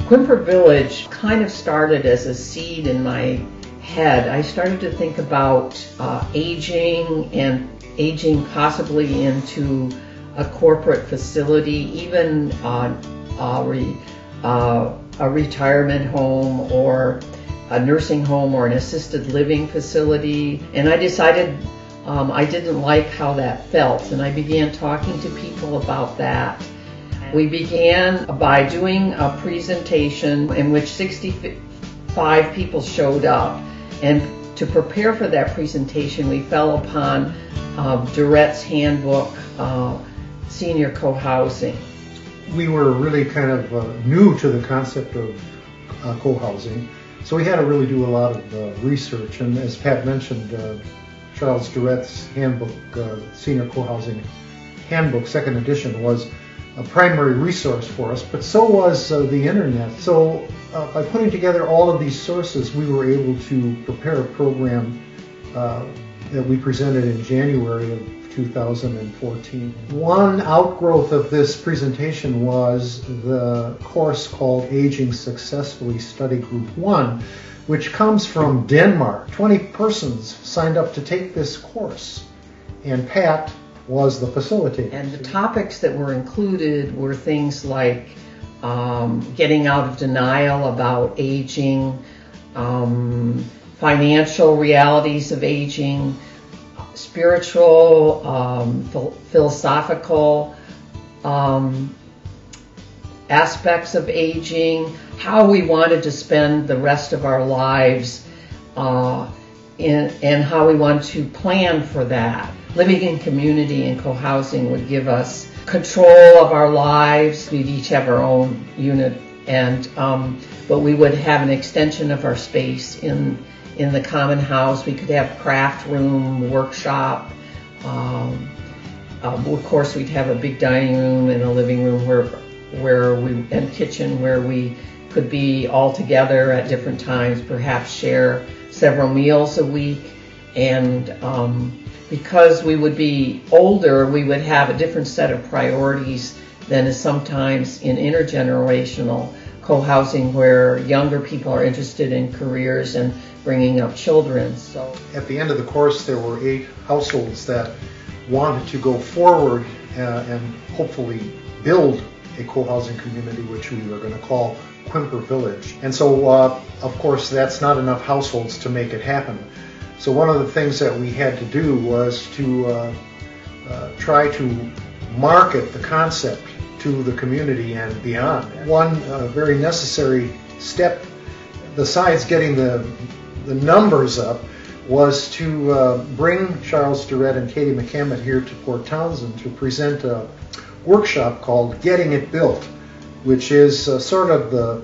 Quimper Village kind of started as a seed in my head. I started to think about aging and aging possibly into a corporate facility, even a retirement home or a nursing home or an assisted living facility. And I decided I didn't like how that felt, and I began talking to people about that. We began by doing a presentation in which 65 people showed up, and to prepare for that presentation we fell upon Durette's handbook, Senior Co-Housing. We were really kind of new to the concept of co-housing, so we had to really do a lot of research, and as Pat mentioned, Charles Durette's handbook, Senior Co-Housing Handbook, second edition, was a primary resource for us, but so was the internet. So by putting together all of these sources, we were able to prepare a program that we presented in January of 2014. One outgrowth of this presentation was the course called Aging Successfully Study Group 1, which comes from Denmark. 20 persons signed up to take this course, and Pat was the facilitator. And the topics that were included were things like getting out of denial about aging, financial realities of aging, spiritual, philosophical aspects of aging, how we wanted to spend the rest of our lives, and how we want to plan for that. Living in community and co-housing would give us control of our lives. We'd each have our own unit, and but we would have an extension of our space in the common house. We could have craft room, workshop. Of course, we'd have a big dining room and a living room and kitchen where we could be all together at different times, perhaps share several meals a week. And because we would be older, we would have a different set of priorities than is sometimes in intergenerational co-housing, where younger people are interested in careers and bringing up children. So at the end of the course, there were 8 households that wanted to go forward and hopefully build a co-housing community, which we were going to call Quimper Village. And so, of course, that's not enough households to make it happen. So one of the things that we had to do was to try to market the concept to the community and beyond. One very necessary step, besides getting the numbers up, was to bring Charles Durette and Katie McCammett here to Port Townsend to present a workshop called Getting It Built, which is sort of the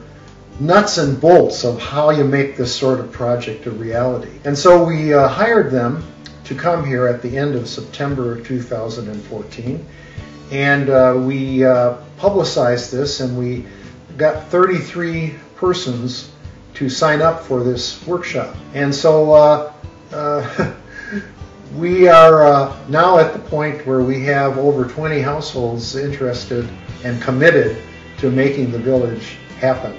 nuts and bolts of how you make this sort of project a reality. And so we hired them to come here at the end of September 2014, and we publicized this, and we got 33 persons to sign up for this workshop. And so we are now at the point where we have over 20 households interested and committed to making the village happen.